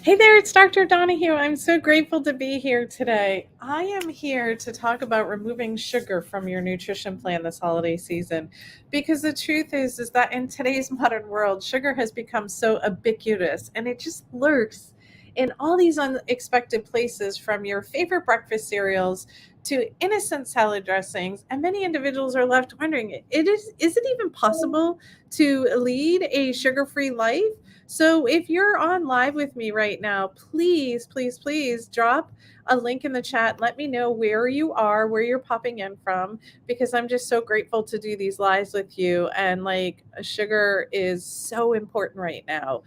Hey there, it's Dr. Donahue. I'm so grateful to be here today. I am here to talk about removing sugar from your nutrition plan this holiday season because the truth is that in today's modern world, sugar has become so ubiquitous and it just lurks in all these unexpected places from your favorite breakfast cereals to innocent salad dressings, and many individuals are left wondering, is it even possible to lead a sugar-free life? So if you're on live with me right now, please, please, please drop a link in the chat. Let me know where you are, where you're popping in from, because I'm just so grateful to do these lives with you. And like sugar is so important right now.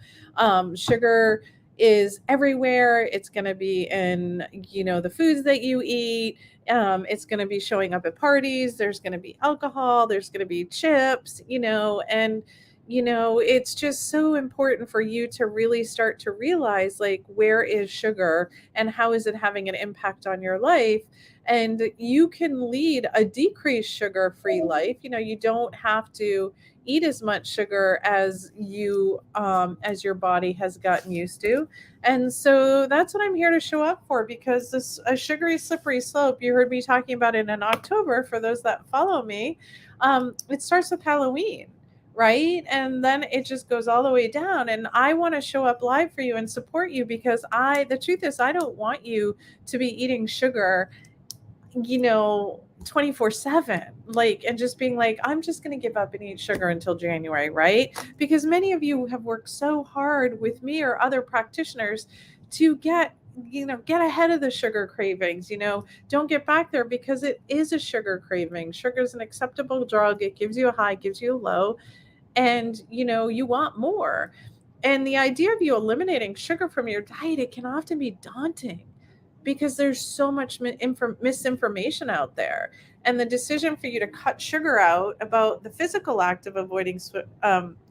Sugar is everywhere. It's going to be in, the foods that you eat. It's going to be showing up at parties. There's going to be alcohol. There's going to be chips, and it's just so important for you to really start to realize like where is sugar and how is it having an impact on your life. And you can lead a decreased sugar free life. You don't have to eat as much sugar as your body has gotten used to. And so that's what I'm here to show up for, because this a sugary slippery slope, you heard me talking about it in October. For those that follow me, it starts with Halloween, right? And then it just goes all the way down. And I want to show up live for you and support you, because the truth is, I don't want you to be eating sugar, 24/7, like, and just being like, I'm just going to give up and eat sugar until January, right? Because many of you have worked so hard with me or other practitioners to get ahead of the sugar cravings. Don't get back there, because it is a sugar craving. Sugar is an acceptable drug. It gives you a high, gives you a low, and you want more. And the idea of you eliminating sugar from your diet, it can often be daunting, because there's so much misinformation out there. And the decision for you to cut sugar out, about the physical act of avoiding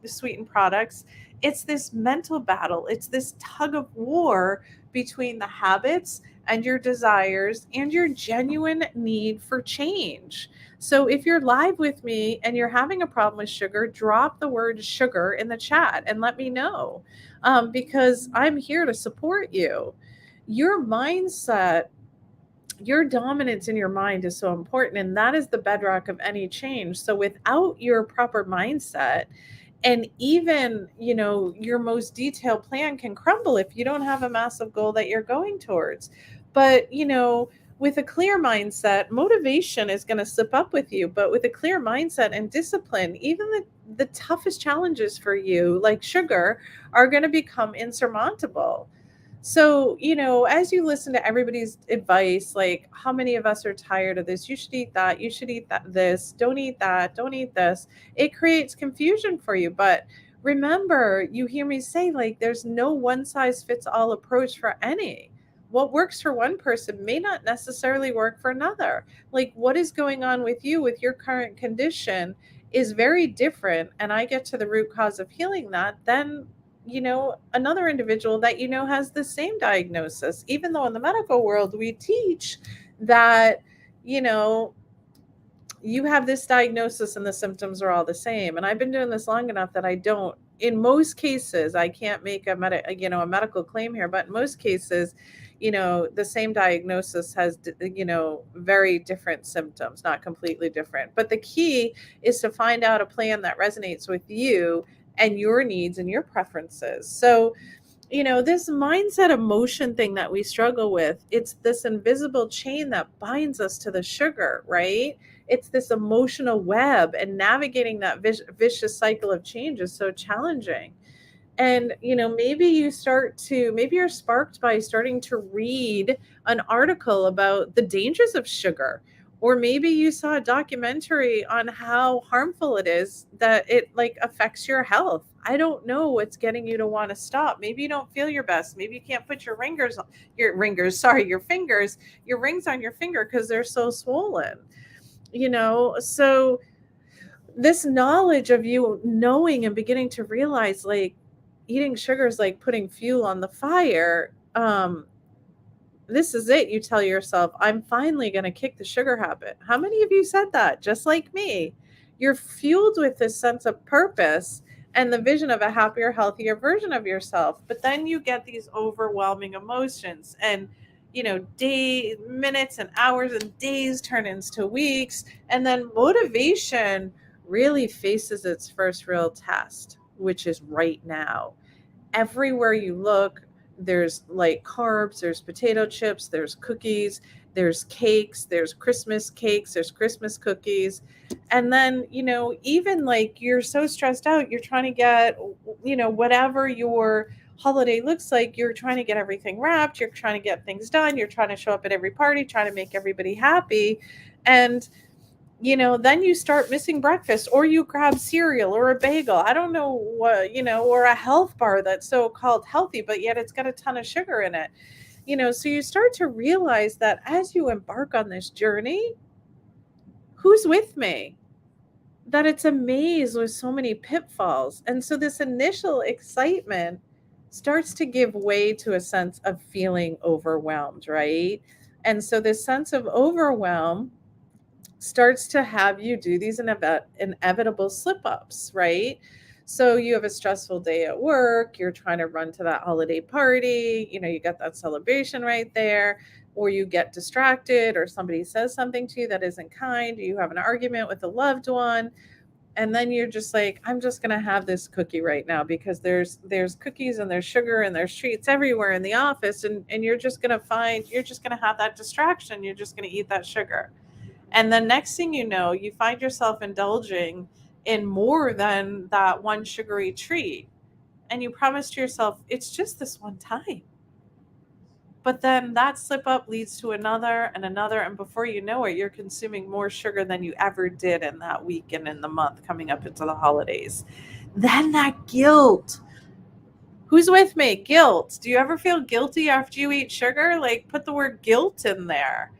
sweetened products, it's this mental battle. It's this tug of war between the habits and your desires and your genuine need for change. So if you're live with me and you're having a problem with sugar, drop the word sugar in the chat and let me know, because I'm here to support you. Your mindset, your dominance in your mind is so important, and that is the bedrock of any change. So without your proper mindset, and even your most detailed plan can crumble if you don't have a massive goal that you're going towards. But with a clear mindset, motivation is going to slip up with you, but with a clear mindset and discipline, even the toughest challenges for you, like sugar, are going to become insurmountable. So, as you listen to everybody's advice, like, how many of us are tired of this? You should eat that. You should eat this. Don't eat that. Don't eat this. It creates confusion for you. But remember, you hear me say, like, there's no one size fits all approach for any. What works for one person may not necessarily work for another. Like, what is going on with you with your current condition is very different. And I get to the root cause of healing that, then another individual that has the same diagnosis, even though in the medical world we teach that you know you have this diagnosis and the symptoms are all the same. And I've been doing this long enough that I don't, in most cases, I can't make a medical claim here, but in most cases, the same diagnosis has very different symptoms, not completely different. But the key is to find out a plan that resonates with you and your needs and your preferences. So this mindset emotion thing that we struggle with, it's this invisible chain that binds us to the sugar, right? It's this emotional web, and navigating that vicious cycle of change is so challenging. And maybe you're sparked by starting to read an article about the dangers of sugar, or maybe you saw a documentary on how harmful it is, that it like affects your health. I don't know what's getting you to want to stop. Maybe you don't feel your best. Maybe you can't put your rings on your finger because they're so swollen. So this knowledge of you knowing and beginning to realize, like, eating sugar is like putting fuel on the fire. This is it. You tell yourself, I'm finally going to kick the sugar habit. How many of you said that? Just like me, you're fueled with this sense of purpose, and the vision of a happier, healthier version of yourself. But then you get these overwhelming emotions, and minutes and hours and days turn into weeks, and then motivation really faces its first real test, which is right now. Everywhere you look, there's like carbs, there's potato chips, there's cookies, there's cakes, there's Christmas cakes, there's Christmas cookies. And then, even like you're so stressed out, you're trying to get, whatever your holiday looks like, you're trying to get everything wrapped, you're trying to get things done, you're trying to show up at every party, trying to make everybody happy. And then you start missing breakfast, or you grab cereal or a bagel. I don't know what, or a health bar that's so called healthy, but yet it's got a ton of sugar in it. So you start to realize that as you embark on this journey, who's with me? That it's a maze with so many pitfalls. And so this initial excitement starts to give way to a sense of feeling overwhelmed, right? And so this sense of overwhelm starts to have you do these inevitable slip ups, right? So you have a stressful day at work, you're trying to run to that holiday party, you got that celebration right there, or you get distracted, or somebody says something to you that isn't kind, you have an argument with a loved one, and then you're just like, I'm just going to have this cookie right now because there's cookies and there's sugar and there's treats everywhere in the office, and you're just going to have that distraction, you're just going to eat that sugar. And then next thing you know, you find yourself indulging in more than that one sugary treat. And you promise to yourself, it's just this one time. But then that slip up leads to another and another. And before you know it, you're consuming more sugar than you ever did in that week and in the month coming up into the holidays. Then that guilt. Who's with me? Guilt. Do you ever feel guilty after you eat sugar? Like, put the word guilt in there.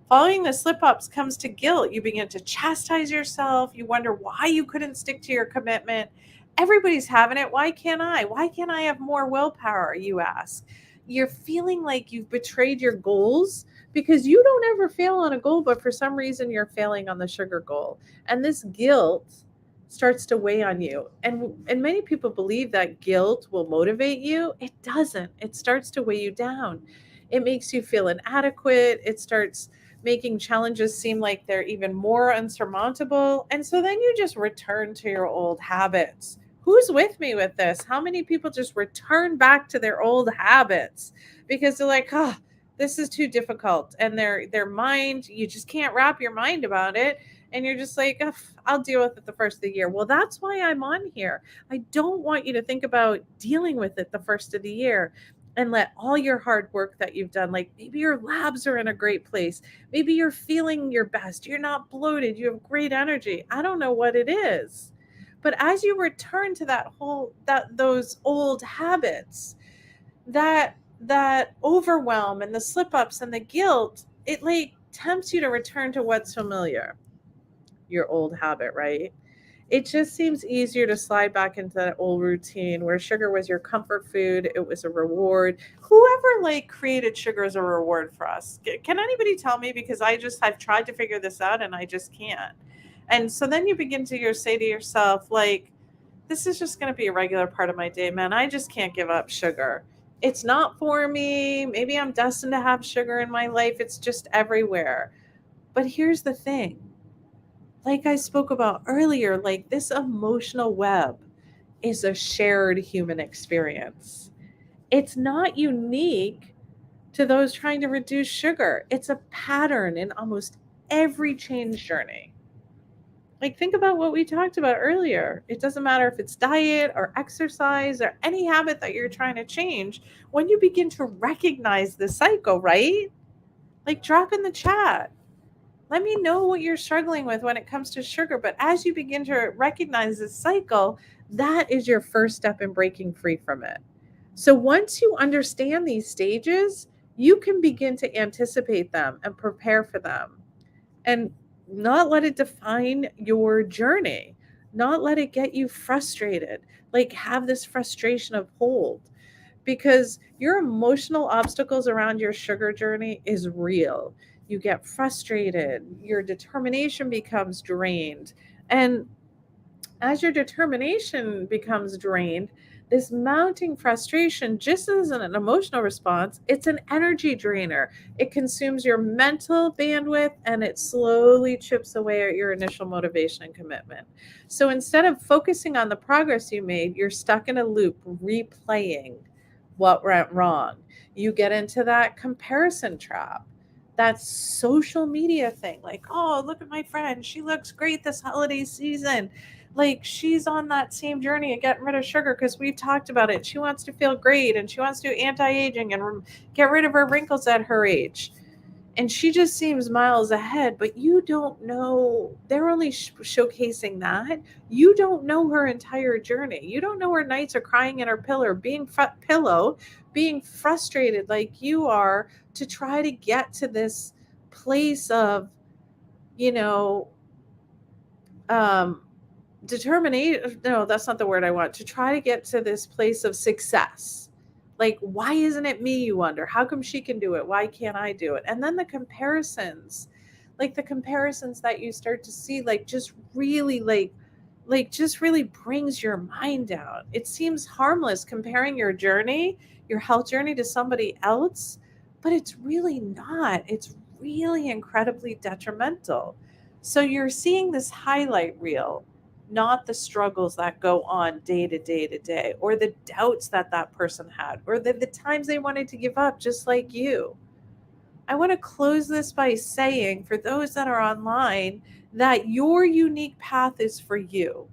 Following the slip ups comes to guilt. You begin to chastise yourself. You wonder why you couldn't stick to your commitment. Everybody's having it. Why can't I? Why can't I have more willpower? You ask. You're feeling like you've betrayed your goals because you don't ever fail on a goal, but for some reason you're failing on the sugar goal. And this guilt starts to weigh on you. And many people believe that guilt will motivate you. It doesn't. It starts to weigh you down. It makes you feel inadequate. It starts making challenges seem like they're even more unsurmountable. And so then you just return to your old habits. Who's with me with this? How many people just return back to their old habits because they're like, oh, this is too difficult. And their mind, you just can't wrap your mind about it. And you're just like, oh, I'll deal with it the first of the year. Well, that's why I'm on here. I don't want you to think about dealing with it the first of the year and let all your hard work that you've done, like maybe your labs are in a great place, maybe you're feeling your best, you're not bloated, you have great energy, I don't know what it is, but as you return to those old habits, that overwhelm and the slip ups and the guilt, it like tempts you to return to what's familiar, your old habit, right? It just seems easier to slide back into that old routine where sugar was your comfort food. It was a reward. Whoever like created sugar as a reward for us? Can anybody tell me? Because I've tried to figure this out and I just can't. And so then you begin to say to yourself, like, this is just going to be a regular part of my day, man. I just can't give up sugar. It's not for me. Maybe I'm destined to have sugar in my life. It's just everywhere. But here's the thing, like I spoke about earlier, like this emotional web is a shared human experience. It's not unique to those trying to reduce sugar. It's a pattern in almost every change journey. Like, think about what we talked about earlier. It doesn't matter if it's diet or exercise or any habit that you're trying to change. When you begin to recognize the cycle, right? Like, drop in the chat. Let me know what you're struggling with when it comes to sugar. But as you begin to recognize this cycle, that is your first step in breaking free from it. So once you understand these stages, you can begin to anticipate them and prepare for them and not let it define your journey, not let it get you frustrated, like have this frustration of hold, because your emotional obstacles around your sugar journey is real. You get frustrated, your determination becomes drained. And As your determination becomes drained, this mounting frustration just isn't an emotional response, it's an energy drainer. It consumes your mental bandwidth and it slowly chips away at your initial motivation and commitment. So instead of focusing on the progress you made, you're stuck in a loop replaying what went wrong. You get into that comparison trap, that social media thing, like, oh, look at my friend, she looks great this holiday season, like she's on that same journey of getting rid of sugar because we've talked about it. She wants to feel great and she wants to do anti-aging and get rid of her wrinkles at her age. And she just seems miles ahead, but you don't know. They're only showcasing that. You don't know her entire journey. You don't know her nights are crying in her pillow, being frustrated like you are to try to get to this place of, you know, um, determination. No, that's not the word I want. To try to get to this place of success. Like, why isn't it me, you wonder? How come she can do it? Why can't I do it? And then the comparisons, like the comparisons that you start to see, like just really just really brings your mind down. It seems harmless comparing your journey, your health journey, to somebody else, but it's really not. It's really incredibly detrimental. So you're seeing this highlight reel, not the struggles that go on day to day to day, or the doubts that that person had, or the times they wanted to give up, just like you. I want to close this by saying, for those that are online, that your unique path is for you.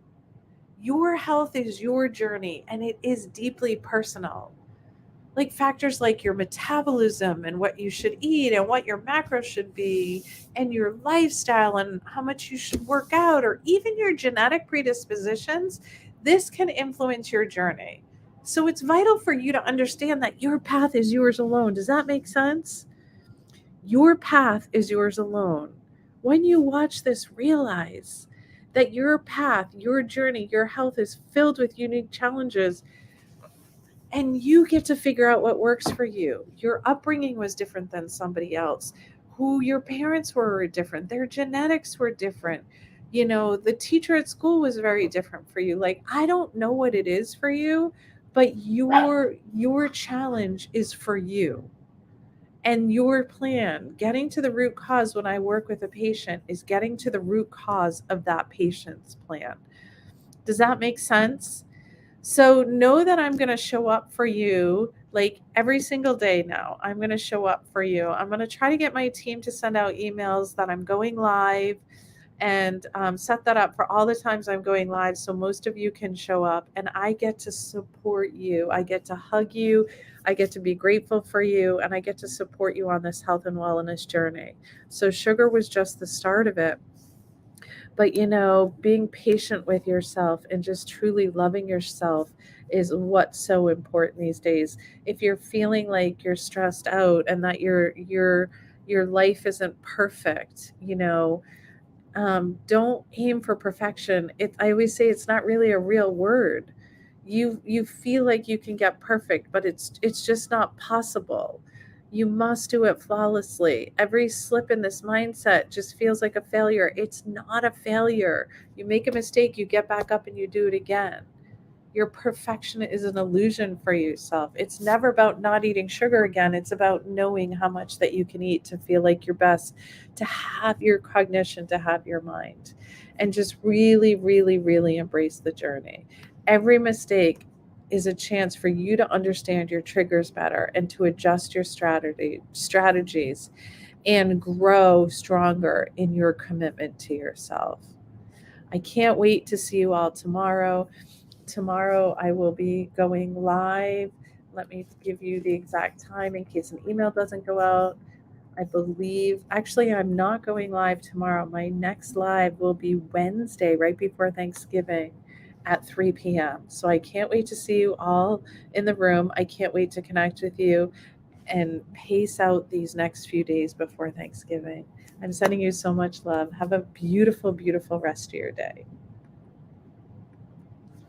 Your health is your journey and it is deeply personal. Like factors like your metabolism and what you should eat and what your macros should be and your lifestyle and how much you should work out or even your genetic predispositions, this can influence your journey. So it's vital for you to understand that your path is yours alone. Does that make sense? Your path is yours alone. When you watch this, realize that your path, your journey, your health is filled with unique challenges, and you get to figure out what works for you. Your upbringing was different than somebody else. Who your parents were different. Their genetics were different. You know, the teacher at school was very different for you. Like, I don't know what it is for you, but your challenge is for you. And your plan, getting to the root cause when I work with a patient, is getting to the root cause of that patient's plan. Does that make sense? So know that I'm going to show up for you like every single day now. I'm going to show up for you. I'm going to try to get my team to send out emails that I'm going live and set that up for all the times I'm going live so most of you can show up and I get to support you. I get to hug you. I get to be grateful for you and I get to support you on this health and wellness journey. So sugar was just the start of it. But being patient with yourself and just truly loving yourself is what's so important these days. If you're feeling like you're stressed out and that your life isn't perfect, don't aim for perfection. I always say it's not really a real word. You feel like you can get perfect, but it's just not possible. You must do it flawlessly. Every slip in this mindset just feels like a failure. It's not a failure. You make a mistake, you get back up and you do it again. Your perfection is an illusion for yourself. It's never about not eating sugar again. It's about knowing how much that you can eat to feel like your best, to have your cognition, to have your mind, and just really, really, really embrace the journey. Every mistake is a chance for you to understand your triggers better and to adjust your strategies and grow stronger in your commitment to yourself. I can't wait to see you all tomorrow. Tomorrow I will be going live. Let me give you the exact time in case an email doesn't go out. I believe, actually, I'm not going live tomorrow. My next live will be Wednesday, right before Thanksgiving at 3 p.m. So I can't wait to see you all in the room. I can't wait to connect with you and pace out these next few days before Thanksgiving. I'm sending you so much love. Have a beautiful, beautiful rest of your day.